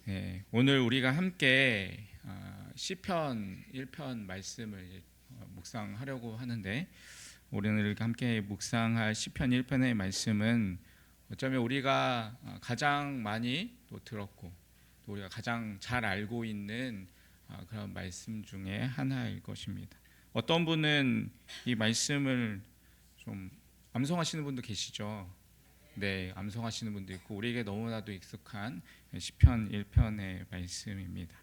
네, 오늘 우리가 함께 시편 1편 말씀을 묵상하려고 하는데, 오늘 함께 묵상할 시편 1편의 말씀은 어쩌면 우리가 가장 많이 또 들었고 또 우리가 가장 잘 알고 있는 그런 말씀 중에 하나일 것입니다. 어떤 분은 이 말씀을 좀 암송하시는 분도 계시죠. 네, 암송하시는 분도 있고 우리에게 너무나도 익숙한 시편 1편의 말씀입니다.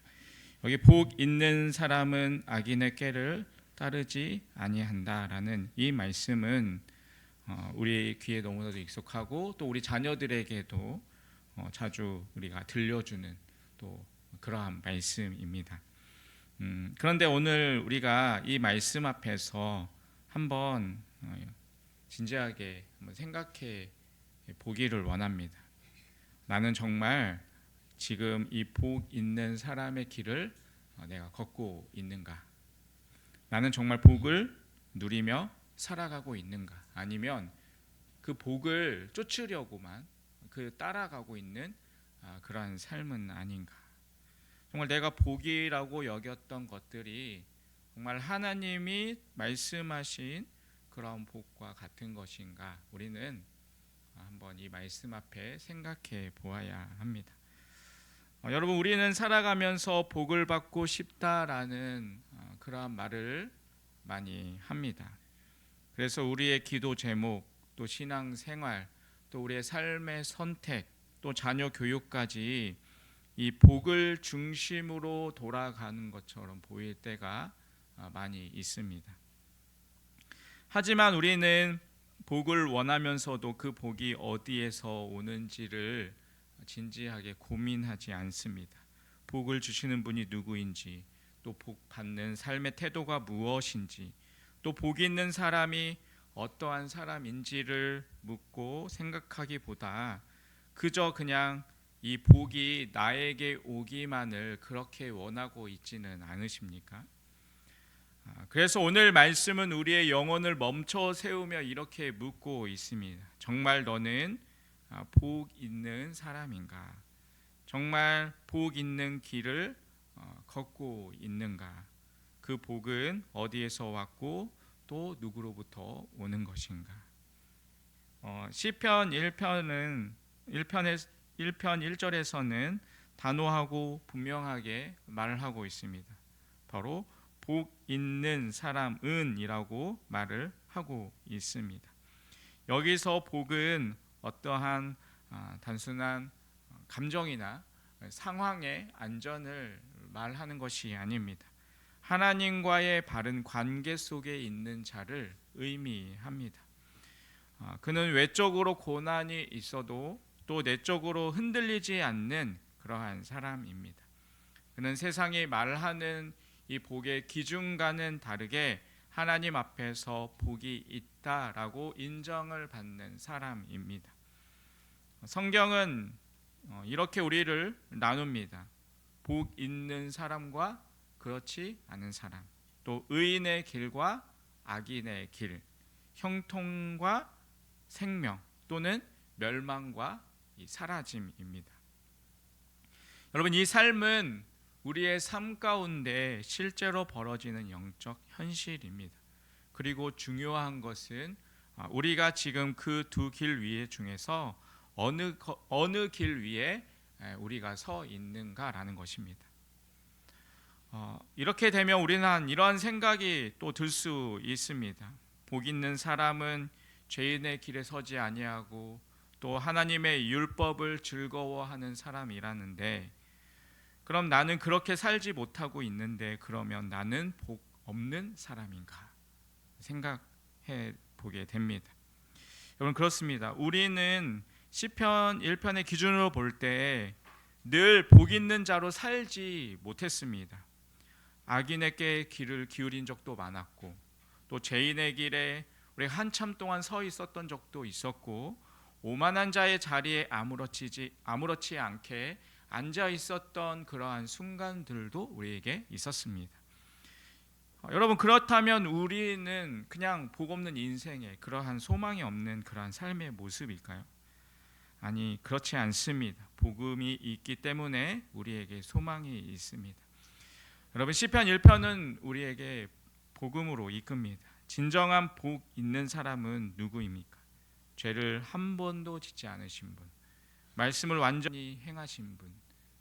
여기 복 있는 사람은 악인의 꾀를 따르지 아니한다라는 이 말씀은 우리 귀에 너무나도 익숙하고 또 우리 자녀들에게도 자주 우리가 들려주는 또 그러한 말씀입니다. 그런데 오늘 우리가 이 말씀 앞에서 한번 진지하게 한번 생각해 보기를 원합니다. 나는 정말 지금 이 복 있는 사람의 길을 내가 걷고 있는가? 나는 정말 복을 누리며 살아가고 있는가? 아니면 그 복을 쫓으려고만 따라가고 있는 그러한 삶은 아닌가? 정말 내가 복이라고 여겼던 것들이 정말 하나님이 말씀하신 그런 복과 같은 것인가? 우리는 한번 이 말씀 앞에 생각해 보아야 합니다. 여러분, 우리는 살아가면서 복을 받고 싶다라는 그러한 말을 많이 합니다. 그래서 우리의 기도 제목, 또 신앙 생활, 또 우리의 삶의 선택, 또 자녀 교육까지 이 복을 중심으로 돌아가는 것처럼 보일 때가 많이 있습니다. 하지만 우리는 복을 원하면서도 그 복이 어디에서 오는지를 진지하게 고민하지 않습니다. 복을 주시는 분이 누구인지, 또 복 받는 삶의 태도가 무엇인지, 또 복 있는 사람이 어떠한 사람인지를 묻고 생각하기보다 그저 그냥 이 복이 나에게 오기만을 그렇게 원하고 있지는 않으십니까? 그래서 오늘 말씀은 우리의 영혼을 멈춰 세우며 이렇게 묻고 있습니다. 정말 너는 복 있는 사람인가? 정말 복 있는 길을 걷고 있는가? 그 복은 어디에서 왔고 또 누구로부터 오는 것인가? 시편 1편 1절에서는 단호하고 분명하게 말을 하고 있습니다. 바로 복 있는 사람은이라고 말을 하고 있습니다. 여기서 복은 어떠한 단순한 감정이나 상황의 안전을 말하는 것이 아닙니다. 하나님과의 바른 관계 속에 있는 자를 의미합니다. 그는 외적으로 고난이 있어도 또 내적으로 흔들리지 않는 그러한 사람입니다. 그는 세상이 말하는 이 복의 기준과는 다르게 하나님 앞에서 복이 있다라고 인정을 받는 사람입니다. 성경은 이렇게 우리를 나눕니다. 복 있는 사람과 그렇지 않은 사람, 또 의인의 길과 악인의 길, 형통과 생명 또는 멸망과 사라짐입니다. 여러분, 이 삶은 우리의 삶 가운데 실제로 벌어지는 영적 현실입니다. 그리고 중요한 것은 우리가 지금 그 두 길 위에 중에서 어느 길 위에 우리가 서 있는가라는 것입니다. 이렇게 되면 우리는 이러한 생각이 또 들 수 있습니다. 복 있는 사람은 죄인의 길에 서지 아니하고 또 하나님의 율법을 즐거워하는 사람이라는데, 그럼 나는 그렇게 살지 못하고 있는데 그러면 나는 복 없는 사람인가 생각해 보게 됩니다. 여러분, 그렇습니다. 우리는 시편 1편의 기준으로 볼 때 늘 복 있는 자로 살지 못했습니다. 악인에게 귀를 기울인 적도 많았고 또 죄인의 길에 우리 한참 동안 서 있었던 적도 있었고, 오만한 자의 자리에 아무렇지 않게 앉아 있었던 그러한 순간들도 우리에게 있었습니다. 여러분, 그렇다면 우리는 그냥 복 없는 인생에 그러한 소망이 없는 그러한 삶의 모습일까요? 아니, 그렇지 않습니다. 복음이 있기 때문에 우리에게 소망이 있습니다. 여러분, 시편 1편은 우리에게 복음으로 이끕니다. 진정한 복 있는 사람은 누구입니까? 죄를 한 번도 짓지 않으신 분, 말씀을 완전히 행하신 분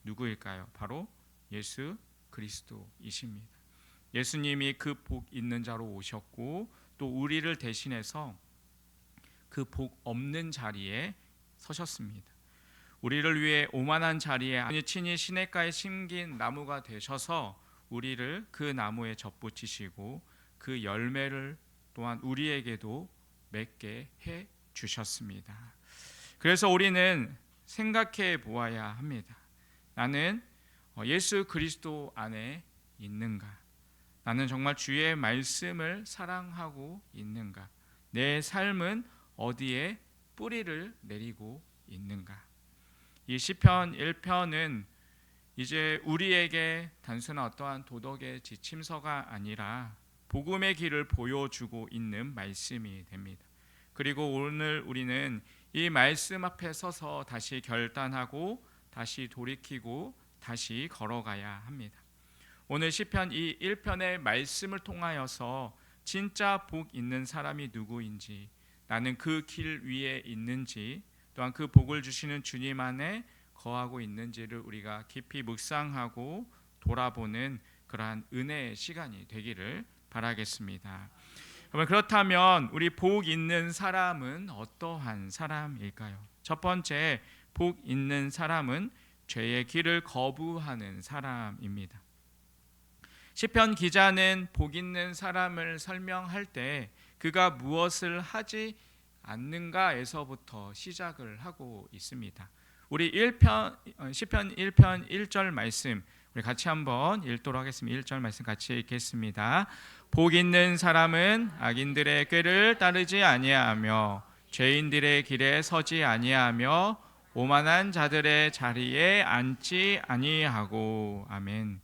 누구일까요? 바로 예수 그리스도이십니다. 예수님이 그 복 있는 자로 오셨고 또 우리를 대신해서 그 복 없는 자리에 서셨습니다. 우리를 위해 오만한 자리에 친히 시냇가에 심긴 나무가 되셔서 우리를 그 나무에 접붙이시고 그 열매를 또한 우리에게도 맺게 해 주셨습니다. 그래서 우리는 생각해 보아야 합니다. 나는 예수 그리스도 안에 있는가? 나는 정말 주의 말씀을 사랑하고 있는가? 내 삶은 어디에 뿌리를 내리고 있는가? 이 시편 1편은 이제 우리에게 단순한 어떠한 도덕의 지침서가 아니라 복음의 길을 보여주고 있는 말씀이 됩니다. 그리고 오늘 우리는 이 말씀 앞에 서서 다시 결단하고 다시 돌이키고 다시 걸어가야 합니다. 오늘 시편 이 1편의 말씀을 통하여서 진짜 복 있는 사람이 누구인지, 나는 그 길 위에 있는지, 또한 그 복을 주시는 주님 안에 거하고 있는지를 우리가 깊이 묵상하고 돌아보는 그러한 은혜의 시간이 되기를 바라겠습니다. 그렇다면 우리 복 있는 사람은 어떠한 사람일까요? 첫 번째, 복 있는 사람은 죄의 길을 거부하는 사람입니다. 시편 기자는 복 있는 사람을 설명할 때 그가 무엇을 하지 않는가에서부터 시작을 하고 있습니다. 우리 시편 1편 1절 말씀 우리 같이 한번 읽도록 하겠습니다. 1절 말씀 같이 읽겠습니다. 복 있는 사람은 악인들의 꾀를 따르지 아니하며 죄인들의 길에 서지 아니하며 오만한 자들의 자리에 앉지 아니하고. 아멘.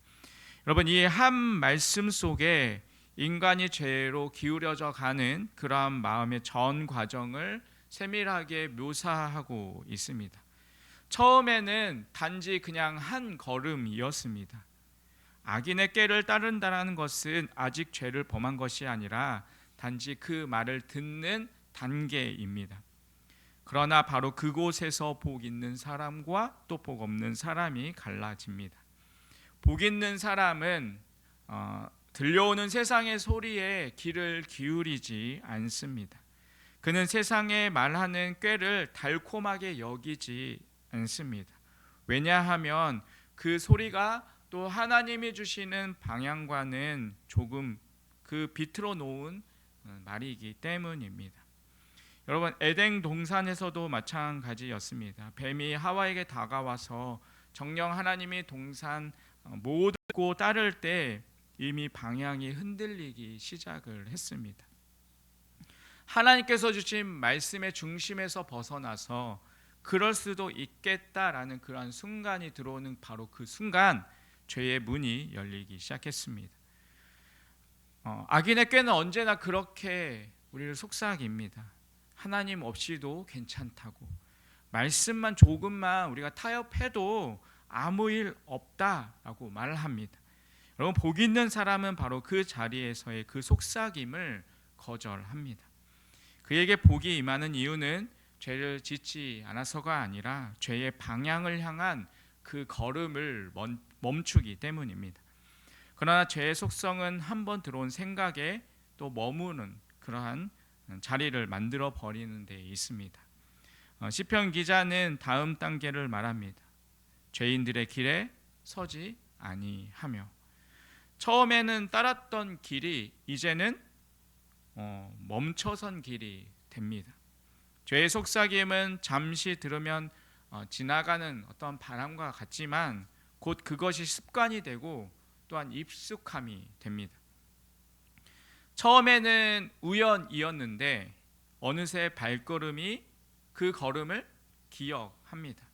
여러분, 이 한 말씀 속에 인간이 죄로 기울여져 가는 그러한 마음의 전 과정을 세밀하게 묘사하고 있습니다. 처음에는 단지 그냥 한 걸음이었습니다. 악인의 꾀를 따른다는 것은 아직 죄를 범한 것이 아니라 단지 그 말을 듣는 단계입니다. 그러나 바로 그곳에서 복 있는 사람과 또 복 없는 사람이 갈라집니다. 복 있는 사람은 들려오는 세상의 소리에 귀를 기울이지 않습니다. 그는 세상에 말하는 꾀를 달콤하게 여기지 않습니다. 왜냐하면 그 소리가 또 하나님이 주시는 방향과는 조금 그 비틀어 놓은 말이기 때문입니다. 여러분, 에덴 동산에서도 마찬가지였습니다. 뱀이 하와에게 다가와서 정녕 하나님이 동산 모두 따를 때 이미 방향이 흔들리기 시작을 했습니다. 하나님께서 주신 말씀의 중심에서 벗어나서 그럴 수도 있겠다라는 그러한 순간이 들어오는 바로 그 순간 죄의 문이 열리기 시작했습니다. 악인의 꾀는 언제나 그렇게 우리를 속삭입니다. 하나님 없이도 괜찮다고, 말씀만 조금만 우리가 타협해도 아무 일 없다라고 말합니다. 여러분, 복 있는 사람은 바로 그 자리에서의 그 속삭임을 거절합니다. 그에게 복이 임하는 이유는 죄를 짓지 않아서가 아니라 죄의 방향을 향한 그 걸음을 멈추기 때문입니다. 그러나 죄의 속성은 한번 들어온 생각에 또 머무는 그러한 자리를 만들어 버리는 데 있습니다. 시편 기자는 다음 단계를 말합니다. 죄인들의 길에 서지 아니하며. 처음에는 따랐던 길이 이제는 멈춰선 길이 됩니다. 죄의 속삭임은 잠시 들으면 지나가는 어떤 바람과 같지만 곧 그것이 습관이 되고 또한 익숙함이 됩니다. 처음에는 우연이었는데 어느새 발걸음이 그 걸음을 기억합니다.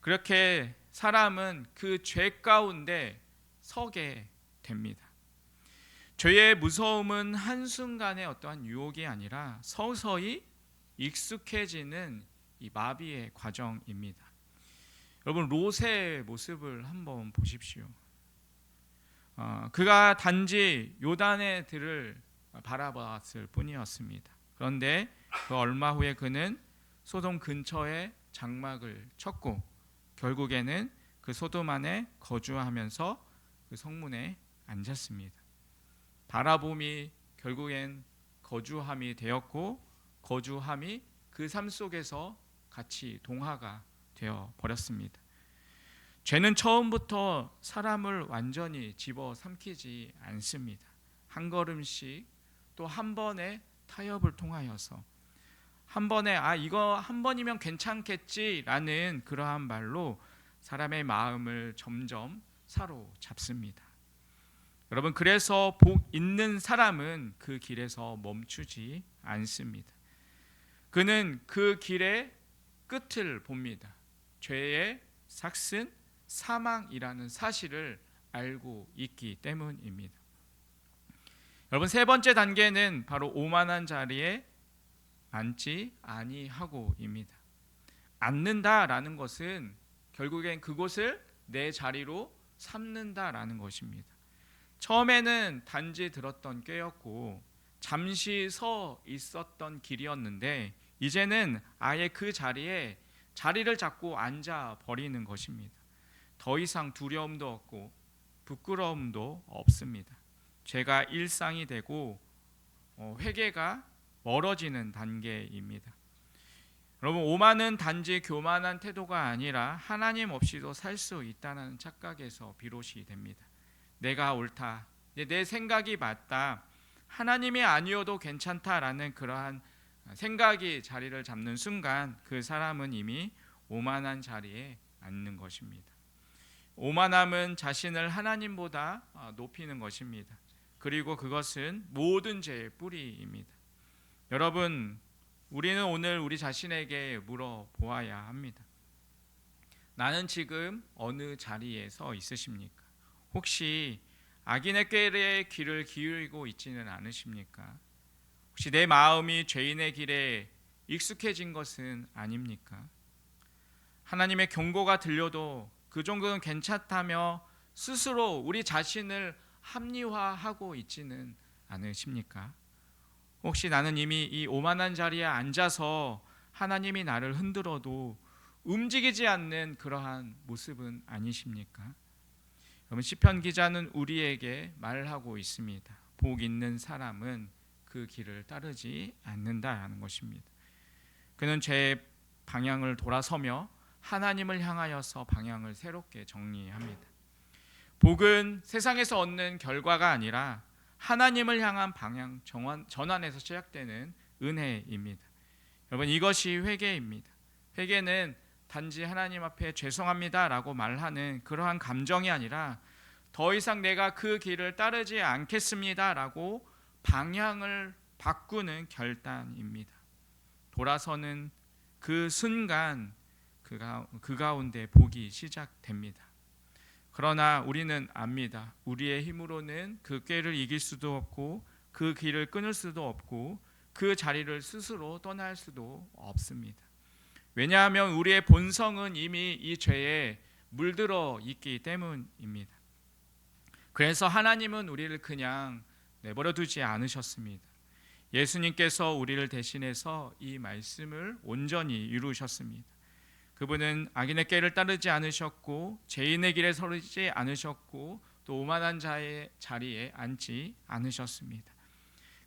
그렇게 사람은 그 죄 가운데 서게 됩니다. 죄의 무서움은 한순간의 어떠한 유혹이 아니라 서서히 익숙해지는 이 마비의 과정입니다. 여러분 롯의 모습을 한번 보십시오. 그가 단지 요단의 들을 바라봤을 뿐이었습니다. 그런데 그 얼마 후에 그는 소돔 근처에 장막을 쳤고 결국에는 그 소돔 안에 거주하면서 그 성문에 앉았습니다. 바라봄이 결국엔 거주함이 되었고 거주함이 그 삶 속에서 같이 동화가 되어 버렸습니다. 죄는 처음부터 사람을 완전히 집어삼키지 않습니다. 한 걸음씩 또 한 번의 타협을 통하여서 한 번에 이거 한 번이면 괜찮겠지라는 그러한 말로 사람의 마음을 점점 사로잡습니다. 여러분 그래서 복 있는 사람은 그 길에서 멈추지 않습니다. 그는 그 길의 끝을 봅니다. 죄의 삭슨 사망이라는 사실을 알고 있기 때문입니다. 여러분 세 번째 단계는 바로 오만한 자리에 앉지 아니하고입니다. 앉는다라는 것은 결국엔 그곳을 내 자리로 삼는다라는 것입니다. 처음에는 단지 들었던 꾀였고 잠시 서 있었던 길이었는데 이제는 아예 그 자리에 자리를 잡고 앉아 버리는 것입니다. 더 이상 두려움도 없고 부끄러움도 없습니다. 죄가 일상이 되고 회개가 멀어지는 단계입니다. 여러분 오만은 단지 교만한 태도가 아니라 하나님 없이도 살 수 있다는 착각에서 비롯이 됩니다. 내가 옳다, 내 생각이 맞다, 하나님이 아니어도 괜찮다라는 그러한 생각이 자리를 잡는 순간 그 사람은 이미 오만한 자리에 앉는 것입니다. 오만함은 자신을 하나님보다 높이는 것입니다. 그리고 그것은 모든 죄의 뿌리입니다. 여러분 우리는 오늘 우리 자신에게 물어보아야 합니다. 나는 지금 어느 자리에 서 있으십니까? 혹시 악인의 꾀에 귀를 기울이고 있지는 않으십니까? 혹시 내 마음이 죄인의 길에 익숙해진 것은 아닙니까? 하나님의 경고가 들려도 그 정도는 괜찮다며 스스로 우리 자신을 합리화하고 있지는 않으십니까? 혹시 나는 이미 이 오만한 자리에 앉아서 하나님이 나를 흔들어도 움직이지 않는 그러한 모습은 아니십니까? 여러분 시편 기자는 우리에게 말하고 있습니다. 복 있는 사람은 그 길을 따르지 않는다라는 것입니다. 그는 죄의 방향을 돌아서며 하나님을 향하여서 방향을 새롭게 정리합니다. 복은 세상에서 얻는 결과가 아니라 하나님을 향한 방향 전환에서 시작되는 은혜입니다. 여러분 이것이 회개입니다. 회개는 단지 하나님 앞에 죄송합니다라고 말하는 그러한 감정이 아니라 더 이상 내가 그 길을 따르지 않겠습니다라고 방향을 바꾸는 결단입니다. 돌아서는 그 순간 그 가운데 복이 시작됩니다. 그러나 우리는 압니다. 우리의 힘으로는 그 꾀를 이길 수도 없고 그 길을 끊을 수도 없고 그 자리를 스스로 떠날 수도 없습니다. 왜냐하면 우리의 본성은 이미 이 죄에 물들어 있기 때문입니다. 그래서 하나님은 우리를 그냥 내버려 두지 않으셨습니다. 예수님께서 우리를 대신해서 이 말씀을 온전히 이루셨습니다. 그분은 악인의 꾀를 따르지 않으셨고 죄인의 길에 서지 않으셨고 또 오만한 자의 자리에 앉지 않으셨습니다.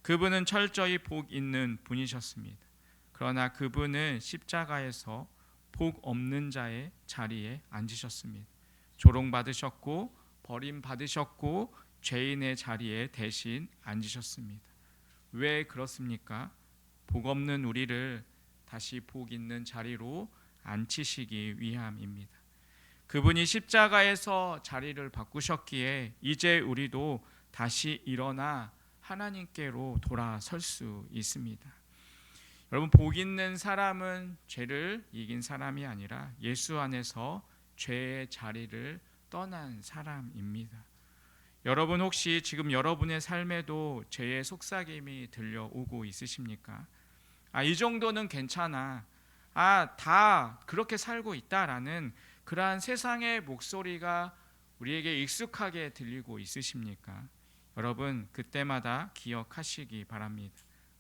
그분은 철저히 복 있는 분이셨습니다. 그러나 그분은 십자가에서 복 없는 자의 자리에 앉으셨습니다. 조롱받으셨고 버림받으셨고 죄인의 자리에 대신 앉으셨습니다. 왜 그렇습니까? 복 없는 우리를 다시 복 있는 자리로 앉히시기 위함입니다. 그분이 십자가에서 자리를 바꾸셨기에 이제 우리도 다시 일어나 하나님께로 돌아설 수 있습니다. 여러분 복 있는 사람은 죄를 이긴 사람이 아니라 예수 안에서 죄의 자리를 떠난 사람입니다. 여러분 혹시 지금 여러분의 삶에도 죄의 속삭임이 들려오고 있으십니까? 이 정도는 괜찮아. 다 그렇게 살고 있다라는 그러한 세상의 목소리가 우리에게 익숙하게 들리고 있으십니까? 여러분, 그때마다 기억하시기 바랍니다.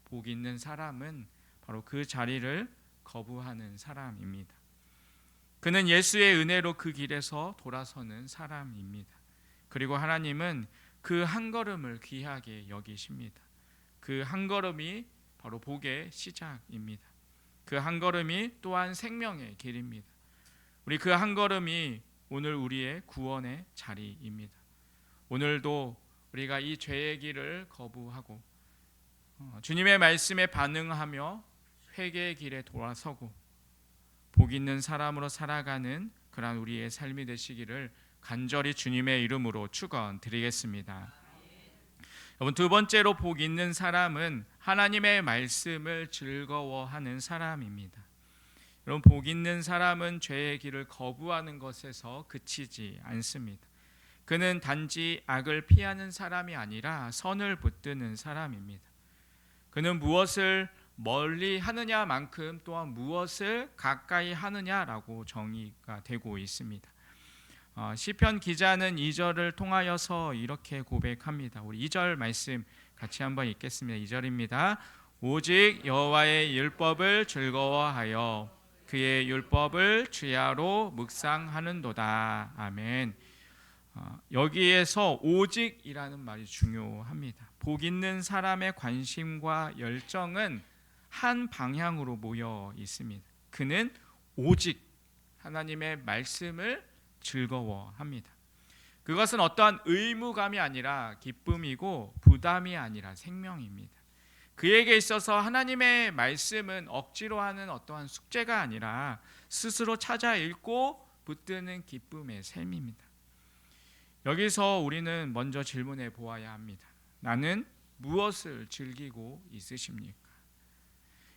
복 있는 사람은 바로 그 자리를 거부하는 사람입니다. 그는 예수의 은혜로 그 길에서 돌아서는 사람입니다. 그리고 하나님은 그 한 걸음을 귀하게 여기십니다. 그 한 걸음이 바로 복의 시작입니다. 그 한 걸음이 또한 생명의 길입니다. 우리 그 한 걸음이 오늘 우리의 구원의 자리입니다. 오늘도 우리가 이 죄의 길을 거부하고 주님의 말씀에 반응하며 회개의 길에 돌아서고 복 있는 사람으로 살아가는 그런 우리의 삶이 되시기를 간절히 주님의 이름으로 축원드리겠습니다. 여러분, 두 번째로 복 있는 사람은 하나님의 말씀을 즐거워하는 사람입니다. 여러분, 복 있는 사람은 죄의 길을 거부하는 것에서 그치지 않습니다. 그는 단지 악을 피하는 사람이 아니라 선을 붙드는 사람입니다. 그는 무엇을 멀리 하느냐만큼 또한 무엇을 가까이 하느냐라고 정의가 되고 있습니다. 시편 기자는 2절을 통하여서 이렇게 고백합니다. 우리 2절 말씀 같이 한번 읽겠습니다. 2절입니다. 오직 여호와의 율법을 즐거워하여 그의 율법을 주야로 묵상하는도다. 아멘. 여기에서 오직이라는 말이 중요합니다. 복 있는 사람의 관심과 열정은 한 방향으로 모여 있습니다. 그는 오직 하나님의 말씀을 즐거워합니다. 그것은 어떠한 의무감이 아니라 기쁨이고 부담이 아니라 생명입니다. 그에게 있어서 하나님의 말씀은 억지로 하는 어떠한 숙제가 아니라 스스로 찾아 읽고 붙드는 기쁨의 셈입니다. 여기서 우리는 먼저 질문해 보아야 합니다. 나는 무엇을 즐기고 있으십니까?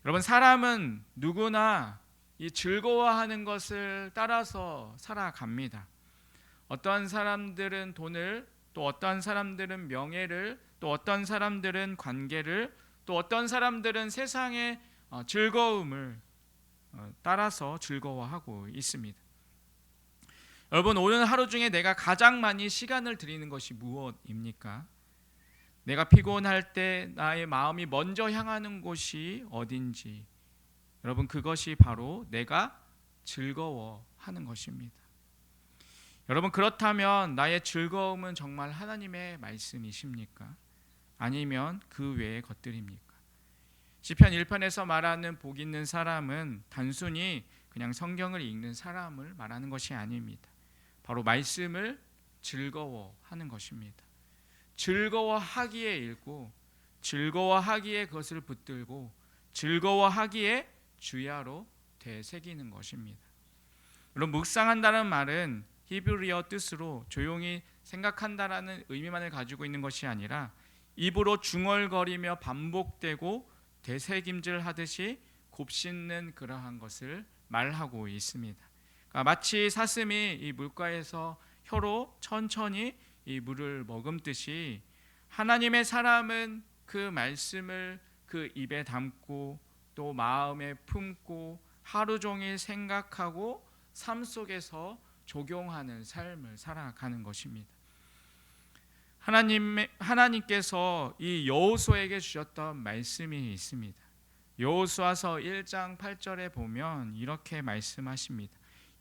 여러분, 사람은 누구나 이 즐거워하는 것을 따라서 살아갑니다. 어떠한 사람들은 돈을, 또 어떠한 사람들은 명예를, 또 어떤 사람들은 관계를, 또 어떤 사람들은 세상의 즐거움을 따라서 즐거워하고 있습니다. 여러분, 오늘 하루 중에 내가 가장 많이 시간을 들이는 것이 무엇입니까? 내가 피곤할 때 나의 마음이 먼저 향하는 곳이 어딘지, 여러분, 그것이 바로 내가 즐거워하는 것입니다. 여러분, 그렇다면 나의 즐거움은 정말 하나님의 말씀이십니까? 아니면 그 외의 것들입니까? 시편 1편에서 말하는 복 있는 사람은 단순히 그냥 성경을 읽는 사람을 말하는 것이 아닙니다. 바로 말씀을 즐거워하는 것입니다. 즐거워하기에 읽고, 즐거워하기에 그것을 붙들고, 즐거워하기에 주야로 되새기는 것입니다. 물론 묵상한다는 말은 히브리어 뜻으로 조용히 생각한다라는 의미만을 가지고 있는 것이 아니라 입으로 중얼거리며 반복되고 되새김질하듯이 곱씹는 그러한 것을 말하고 있습니다. 그러니까 마치 사슴이 이 물가에서 혀로 천천히 이 물을 머금듯이 하나님의 사람은 그 말씀을 그 입에 담고 또 마음에 품고 하루 종일 생각하고 삶 속에서 적용하는 삶을 살아가는 것입니다. 하나님께서 이 여호수아에게 주셨던 말씀이 있습니다. 여호수아서 1장 8절에 보면 이렇게 말씀하십니다.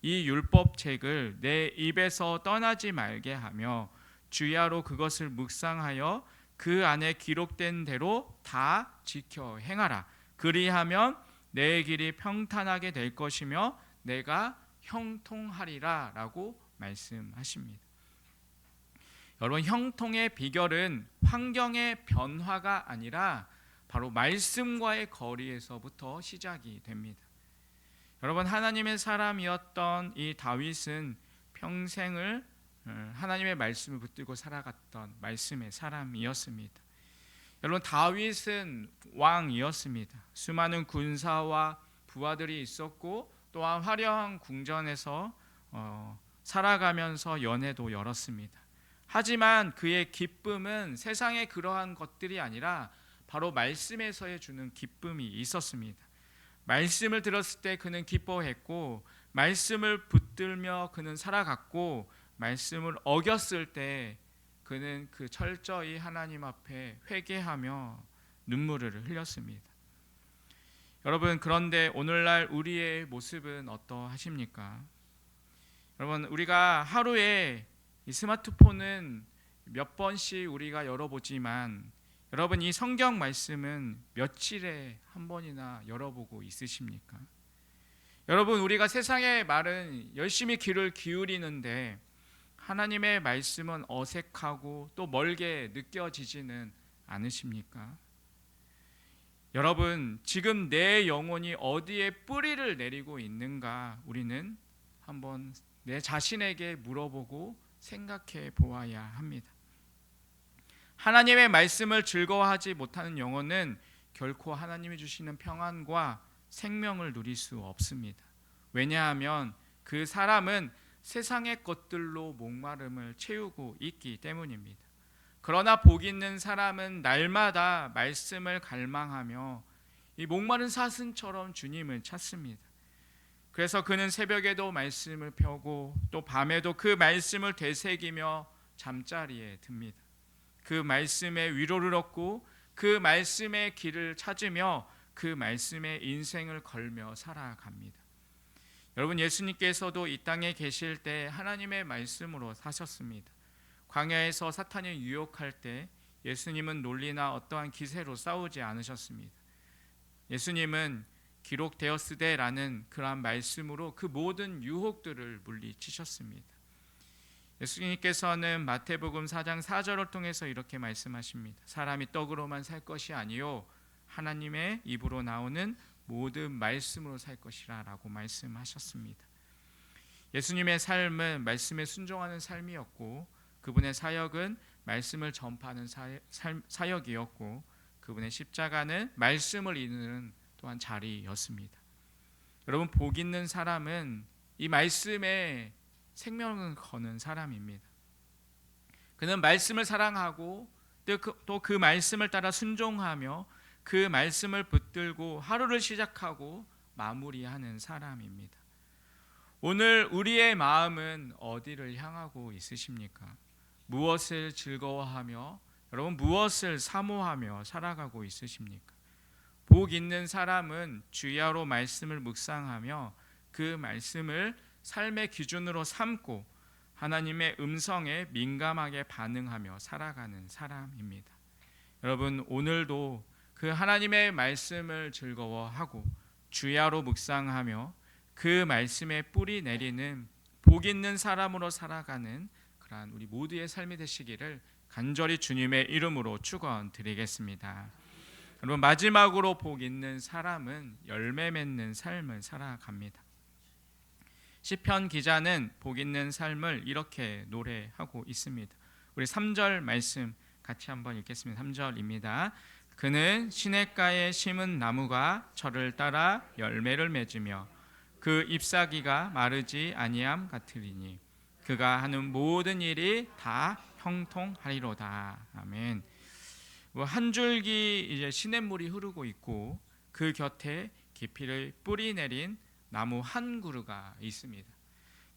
이 율법책을 내 입에서 떠나지 말게 하며 주야로 그것을 묵상하여 그 안에 기록된 대로 다 지켜 행하라. 그리하면 내 길이 평탄하게 될 것이며 내가 형통하리라 라고 말씀하십니다. 여러분, 형통의 비결은 환경의 변화가 아니라 바로 말씀과의 거리에서부터 시작이 됩니다. 여러분, 하나님의 사람이었던 이 다윗은 평생을 하나님의 말씀을 붙들고 살아갔던 말씀의 사람이었습니다. 여러분, 다윗은 왕이었습니다. 수많은 군사와 부하들이 있었고 또한 화려한 궁전에서 살아가면서 연회도 열었습니다. 하지만 그의 기쁨은 세상의 그러한 것들이 아니라 바로 말씀에서의 주는 기쁨이 있었습니다. 말씀을 들었을 때 그는 기뻐했고 말씀을 붙들며 그는 살아갔고 말씀을 어겼을 때 그는 그 철저히 하나님 앞에 회개하며 눈물을 흘렸습니다. 여러분, 그런데 오늘날 우리의 모습은 어떠하십니까? 여러분, 우리가 하루에 이 스마트폰은 몇 번씩 우리가 열어보지만 여러분, 이 성경 말씀은 며칠에 한 번이나 열어보고 있으십니까? 여러분, 우리가 세상의 말은 열심히 귀를 기울이는데 하나님의 말씀은 어색하고 또 멀게 느껴지지는 않으십니까? 여러분, 지금 내 영혼이 어디에 뿌리를 내리고 있는가 우리는 한번 내 자신에게 물어보고 생각해 보아야 합니다. 하나님의 말씀을 즐거워하지 못하는 영혼은 결코 하나님이 주시는 평안과 생명을 누릴 수 없습니다. 왜냐하면 그 사람은 세상의 것들로 목마름을 채우고 있기 때문입니다. 그러나 복 있는 사람은 날마다 말씀을 갈망하며 이 목마른 사슴처럼 주님을 찾습니다. 그래서 그는 새벽에도 말씀을 펴고 또 밤에도 그 말씀을 되새기며 잠자리에 듭니다. 그 말씀의 위로를 얻고 그 말씀의 길을 찾으며 그 말씀의 인생을 걸며 살아갑니다. 여러분, 예수님께서도 이 땅에 계실 때 하나님의 말씀으로 사셨습니다. 광야에서 사탄이 유혹할 때 예수님은 논리나 어떠한 기세로 싸우지 않으셨습니다. 예수님은 기록되었으되라는 그러한 말씀으로 그 모든 유혹들을 물리치셨습니다. 예수님께서는 마태복음 4장 4절을 통해서 이렇게 말씀하십니다. 사람이 떡으로만 살 것이 아니요 하나님의 입으로 나오는 모든 말씀으로 살 것이라 라고 말씀하셨습니다. 예수님의 삶은 말씀에 순종하는 삶이었고 그분의 사역은 말씀을 전파하는 사역이었고 그분의 십자가는 말씀을 이루는 또한 자리였습니다. 여러분, 복 있는 사람은 이 말씀에 생명을 거는 사람입니다. 그는 말씀을 사랑하고 또 그 말씀을 따라 순종하며 그 말씀을 붙들고 하루를 시작하고 마무리하는 사람입니다. 오늘 우리의 마음은 어디를 향하고 있으십니까? 무엇을 즐거워하며 여러분 무엇을 사모하며 살아가고 있으십니까? 복 있는 사람은 주야로 말씀을 묵상하며 그 말씀을 삶의 기준으로 삼고 하나님의 음성에 민감하게 반응하며 살아가는 사람입니다. 여러분, 오늘도 그 하나님의 말씀을 즐거워하고 주야로 묵상하며 그 말씀에 뿌리 내리는 복 있는 사람으로 살아가는 그러한 우리 모두의 삶이 되시기를 간절히 주님의 이름으로 축원드리겠습니다. 여러분, 마지막으로 복 있는 사람은 열매 맺는 삶을 살아갑니다. 시편 기자는 복 있는 삶을 이렇게 노래하고 있습니다. 우리 3절 말씀 같이 한번 읽겠습니다. 3절입니다. 그는 시냇가에 심은 나무가 철을 따라 열매를 맺으며 그 잎사귀가 마르지 아니함 같으리니 그가 하는 모든 일이 다 형통하리로다. 아멘. 한 줄기 이제 시냇물이 흐르고 있고 그 곁에 깊이를 뿌리 내린 나무 한 그루가 있습니다.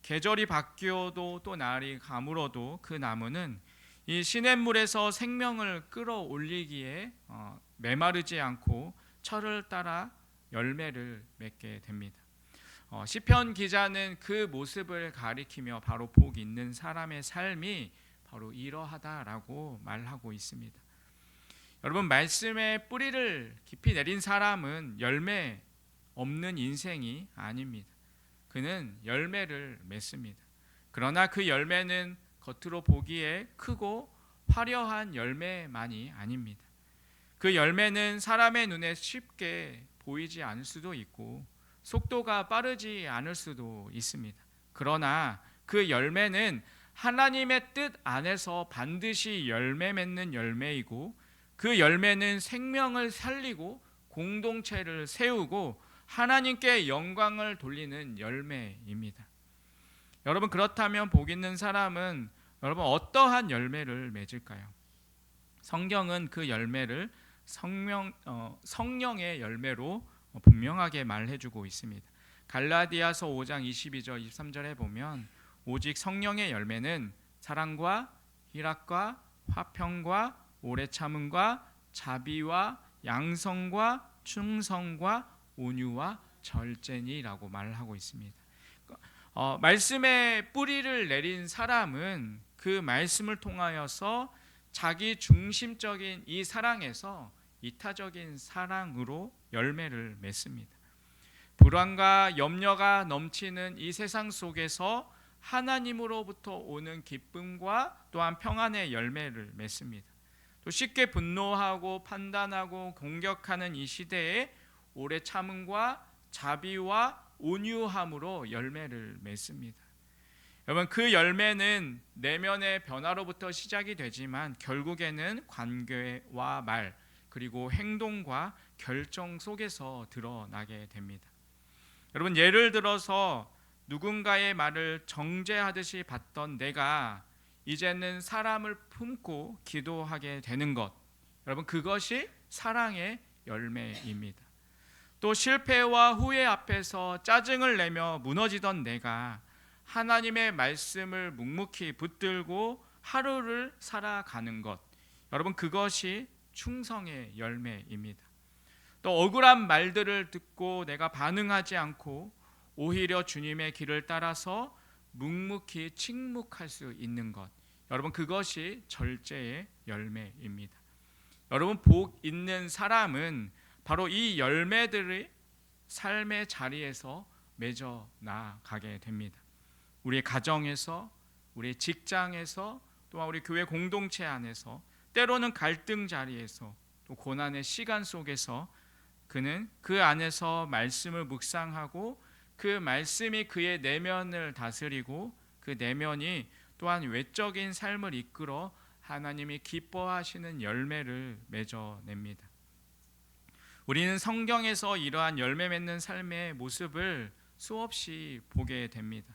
계절이 바뀌어도 또 날이 가물어도 그 나무는 이 시냇물에서 생명을 끌어올리기에 메마르지 않고 철을 따라 열매를 맺게 됩니다. 시편 기자는 그 모습을 가리키며 바로 복 있는 사람의 삶이 바로 이러하다라고 말하고 있습니다. 여러분, 말씀에 뿌리를 깊이 내린 사람은 열매 없는 인생이 아닙니다. 그는 열매를 맺습니다. 그러나 그 열매는 겉으로 보기에 크고 화려한 열매만이 아닙니다. 그 열매는 사람의 눈에 쉽게 보이지 않을 수도 있고 속도가 빠르지 않을 수도 있습니다. 그러나 그 열매는 하나님의 뜻 안에서 반드시 열매 맺는 열매이고 그 열매는 생명을 살리고 공동체를 세우고 하나님께 영광을 돌리는 열매입니다. 여러분, 그렇다면 복 있는 사람은 여러분 어떠한 열매를 맺을까요? 성경은 그 열매를 성령의 열매로 분명하게 말해주고 있습니다. 갈라디아서 5장 22절 23절에 보면 오직 성령의 열매는 사랑과 희락과 화평과 오래 참음과 자비와 양성과 충성과 온유와 절제니라고 말하고 있습니다. 말씀의 뿌리를 내린 사람은 그 말씀을 통하여서 자기 중심적인 이 사랑에서 이타적인 사랑으로 열매를 맺습니다. 불안과 염려가 넘치는 이 세상 속에서 하나님으로부터 오는 기쁨과 또한 평안의 열매를 맺습니다. 또 쉽게 분노하고 판단하고 공격하는 이 시대에 오래 참음과 자비와 온유함으로 열매를 맺습니다. 여러분, 그 열매는 내면의 변화로부터 시작이 되지만 결국에는 관계와 말 그리고 행동과 결정 속에서 드러나게 됩니다. 여러분, 예를 들어서 누군가의 말을 정죄하듯이 받던 내가 이제는 사람을 품고 기도하게 되는 것, 여러분, 그것이 사랑의 열매입니다. 또 실패와 후회 앞에서 짜증을 내며 무너지던 내가 하나님의 말씀을 묵묵히 붙들고 하루를 살아가는 것, 여러분, 그것이 충성의 열매입니다. 또 억울한 말들을 듣고 내가 반응하지 않고 오히려 주님의 길을 따라서 묵묵히 침묵할 수 있는 것, 여러분, 그것이 절제의 열매입니다. 여러분, 복 있는 사람은 바로 이 열매들의 삶의 자리에서 맺어 나가게 됩니다. 우리 가정에서, 우리 직장에서, 또한 우리 교회 공동체 안에서, 때로는 갈등 자리에서, 또 고난의 시간 속에서 그는 그 안에서 말씀을 묵상하고 그 말씀이 그의 내면을 다스리고 그 내면이 또한 외적인 삶을 이끌어 하나님이 기뻐하시는 열매를 맺어냅니다. 우리는 성경에서 이러한 열매 맺는 삶의 모습을 수없이 보게 됩니다.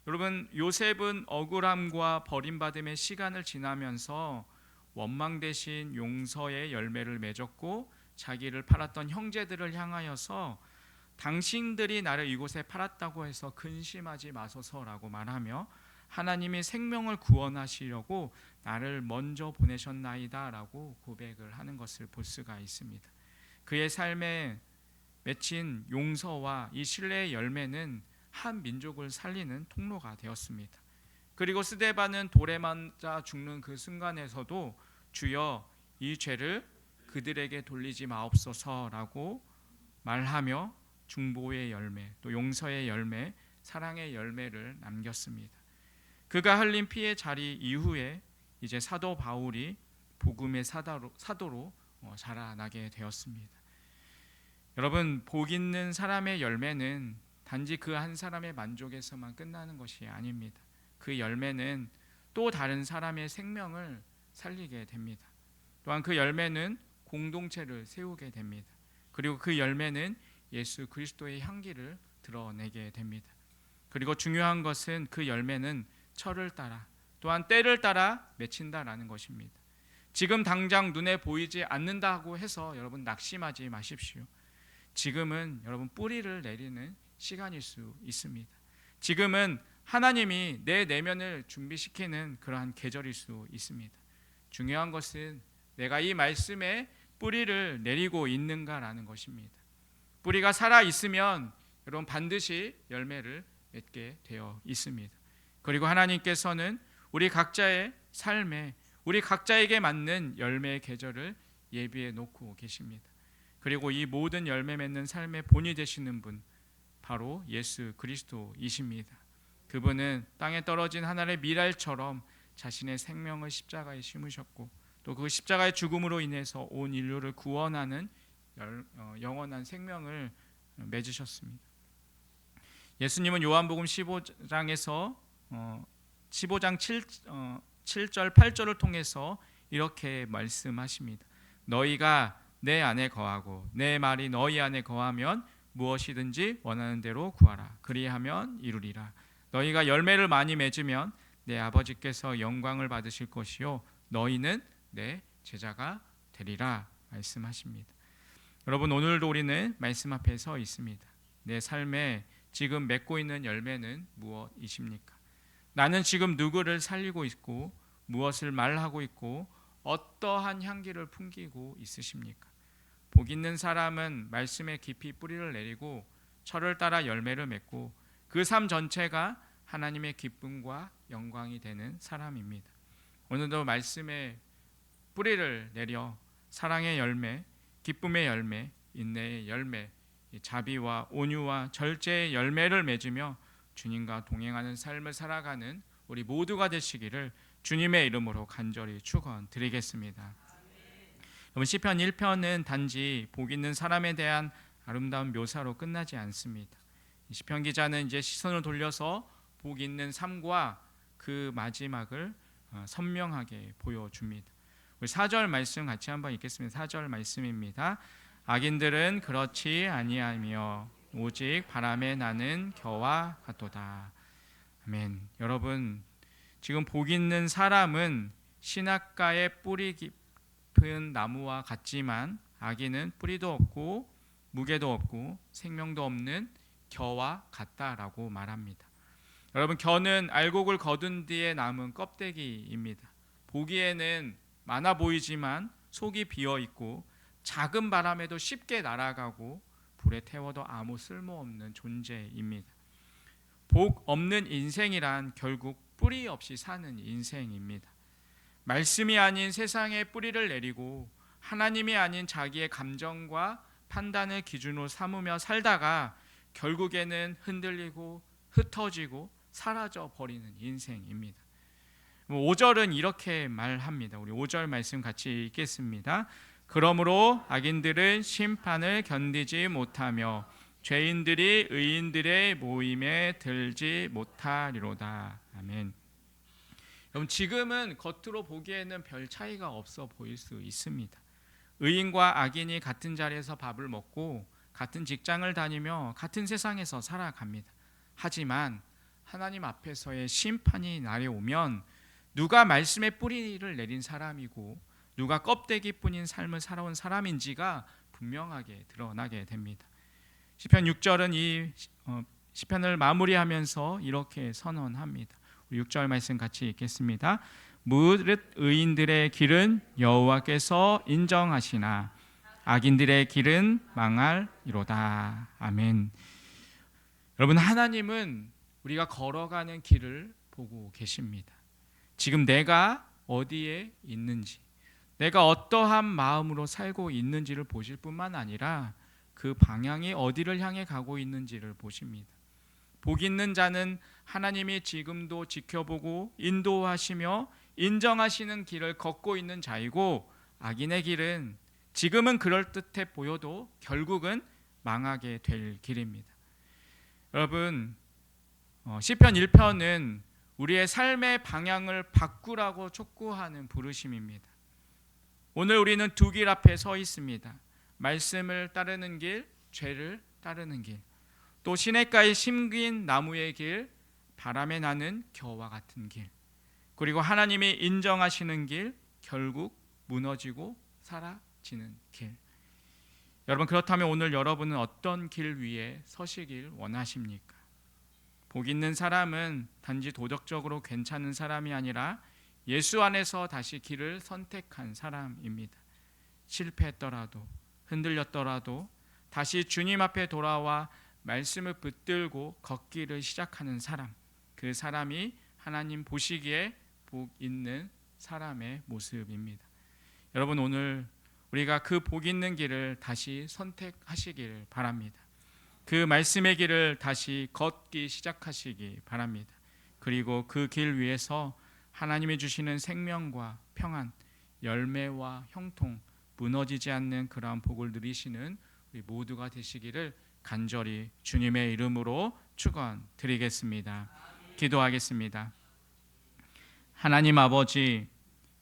여러분, 요셉은 억울함과 버림받음의 시간을 지나면서 원망 대신 용서의 열매를 맺었고 자기를 팔았던 형제들을 향하여서 당신들이 나를 이곳에 팔았다고 해서 근심하지 마소서라고 말하며 하나님이 생명을 구원하시려고 나를 먼저 보내셨나이다 라고 고백을 하는 것을 볼 수가 있습니다. 그의 삶에 맺힌 용서와 이 신뢰의 열매는 한 민족을 살리는 통로가 되었습니다. 그리고 스데반은 돌에 맞아 죽는 그 순간에서도 주여 이 죄를 그들에게 돌리지 마옵소서라고 말하며 중보의 열매, 또 용서의 열매, 사랑의 열매를 남겼습니다. 그가 흘린 피의 자리 이후에 이제 사도 바울이 복음의 사도로 자라나게 되었습니다. 여러분, 복 있는 사람의 열매는 단지 그 한 사람의 만족에서만 끝나는 것이 아닙니다. 그 열매는 또 다른 사람의 생명을 살리게 됩니다. 또한 그 열매는 공동체를 세우게 됩니다. 그리고 그 열매는 예수 그리스도의 향기를 드러내게 됩니다. 그리고 중요한 것은 그 열매는 철을 따라 또한 때를 따라 맺힌다라는 것입니다. 지금 당장 눈에 보이지 않는다고 해서 여러분 낙심하지 마십시오. 지금은 여러분 뿌리를 내리는 시간일 수 있습니다. 지금은 하나님이 내 내면을 준비시키는 그러한 계절일 수 있습니다. 중요한 것은 내가 이 말씀에 뿌리를 내리고 있는가라는 것입니다. 뿌리가 살아 있으면 여러분 반드시 열매를 맺게 되어 있습니다. 그리고 하나님께서는 우리 각자의 삶에 우리 각자에게 맞는 열매의 계절을 예비해 놓고 계십니다. 그리고 이 모든 열매 맺는 삶의 본이 되시는 분 바로 예수 그리스도이십니다. 그분은 땅에 떨어진 하늘의 미랄처럼 자신의 생명을 십자가에 심으셨고 또 그 십자가의 죽음으로 인해서 온 인류를 구원하는 영원한 생명을 맺으셨습니다. 예수님은 요한복음 15장에서 15장 7절 8절을 통해서 이렇게 말씀하십니다. 너희가 내 안에 거하고 내 말이 너희 안에 거하면 무엇이든지 원하는 대로 구하라. 그리하면 이루리라. 너희가 열매를 많이 맺으면 내 아버지께서 영광을 받으실 것이요 너희는 내 제자가 되리라 말씀하십니다. 여러분, 오늘도 우리는 말씀 앞에 서 있습니다. 내 삶에 지금 맺고 있는 열매는 무엇이십니까? 나는 지금 누구를 살리고 있고 무엇을 말하고 있고 어떠한 향기를 풍기고 있으십니까? 복 있는 사람은 말씀에 깊이 뿌리를 내리고 철을 따라 열매를 맺고 그 삶 전체가 하나님의 기쁨과 영광이 되는 사람입니다. 오늘도 말씀에 뿌리를 내려 사랑의 열매, 기쁨의 열매, 인내의 열매, 자비와 온유와 절제의 열매를 맺으며 주님과 동행하는 삶을 살아가는 우리 모두가 되시기를 주님의 이름으로 간절히 축원드리겠습니다. 여러분, 시편 1편은 단지 복 있는 사람에 대한 아름다운 묘사로 끝나지 않습니다. 시편 기자는 이제 시선을 돌려서 복 있는 삶과 그 마지막을 선명하게 보여줍니다. 우리 4절 말씀 같이 한번 읽겠습니다. 4절 말씀입니다. 악인들은 그렇지 아니하며 오직 바람에 나는 겨와 같도다. 아멘. 여러분, 지금 복 있는 사람은 신학가의 뿌리 깊은 나무와 같지만 악인은 뿌리도 없고 무게도 없고 생명도 없는 겨와 같다라고 말합니다. 여러분, 겨는 알곡을 거둔 뒤에 남은 껍데기입니다. 보기에는 많아 보이지만 속이 비어 있고 작은 바람에도 쉽게 날아가고 불에 태워도 아무 쓸모없는 존재입니다. 복 없는 인생이란 결국 뿌리 없이 사는 인생입니다. 말씀이 아닌 세상에 뿌리를 내리고 하나님이 아닌 자기의 감정과 판단을 기준으로 삼으며 살다가 결국에는 흔들리고 흩어지고 사라져 버리는 인생입니다. 5절은 이렇게 말합니다. 우리 5절 말씀 같이 읽겠습니다. 그러므로 악인들은 심판을 견디지 못하며 죄인들이 의인들의 모임에 들지 못하리로다. 아멘. 여러분, 지금은 겉으로 보기에는 별 차이가 없어 보일 수 있습니다. 의인과 악인이 같은 자리에서 밥을 먹고 같은 직장을 다니며 같은 세상에서 살아갑니다. 하지만 하나님 앞에서의 심판이 날아오면 누가 말씀의 뿌리를 내린 사람이고 누가 껍데기뿐인 삶을 살아온 사람인지가 분명하게 드러나게 됩니다. 시편 6절은 이 시편을 마무리하면서 이렇게 선언합니다. 6절 말씀 같이 읽겠습니다. 무릇 의인들의 길은 여호와께서 인정하시나 악인들의 길은 망할이로다. 아멘. 여러분, 하나님은 우리가 걸어가는 길을 보고 계십니다. 지금 내가 어디에 있는지, 내가 어떠한 마음으로 살고 있는지를 보실 뿐만 아니라 그 방향이 어디를 향해 가고 있는지를 보십니다. 복 있는 자는 하나님이 지금도 지켜보고 인도하시며 인정하시는 길을 걷고 있는 자이고, 악인의 길은 지금은 그럴듯해 보여도 결국은 망하게 될 길입니다. 여러분, 시편 1편은 우리의 삶의 방향을 바꾸라고 촉구하는 부르심입니다. 오늘 우리는 두 길 앞에 서 있습니다. 말씀을 따르는 길, 죄를 따르는 길. 또 시냇가에 심긴 나무의 길, 바람에 나는 겨와 같은 길. 그리고 하나님이 인정하시는 길, 결국 무너지고 사라지는 길. 여러분, 그렇다면 오늘 여러분은 어떤 길 위에 서시길 원하십니까? 복 있는 사람은 단지 도덕적으로 괜찮은 사람이 아니라 예수 안에서 다시 길을 선택한 사람입니다. 실패했더라도 흔들렸더라도 다시 주님 앞에 돌아와 말씀을 붙들고 걷기를 시작하는 사람, 그 사람이 하나님 보시기에 복 있는 사람의 모습입니다. 여러분, 오늘 우리가 그 복 있는 길을 다시 선택하시길 바랍니다. 그 말씀의 길을 다시 걷기 시작하시기 바랍니다. 그리고 그 길 위에서 하나님이 주시는 생명과 평안, 열매와 형통, 무너지지 않는 그러한 복을 누리시는 우리 모두가 되시기를 간절히 주님의 이름으로 축원드리겠습니다. 기도하겠습니다. 하나님 아버지,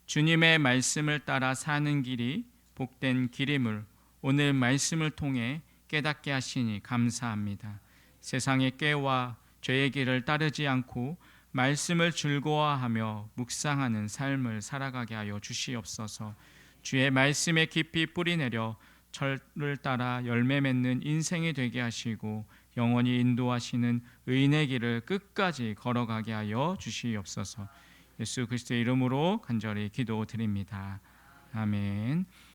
주님의 말씀을 따라 사는 길이 복된 길임을 오늘 말씀을 통해 깨닫게 하시니 감사합니다. 세상의 꾀와 죄의 길을 따르지 않고 말씀을 즐거워하며 묵상하는 삶을 살아가게 하여 주시옵소서. 주의 말씀에 깊이 뿌리내려 철을 따라 열매 맺는 인생이 되게 하시고 영원히 인도하시는 의인의 길을 끝까지 걸어가게 하여 주시옵소서. 예수 그리스도의 이름으로 간절히 기도드립니다. 아멘.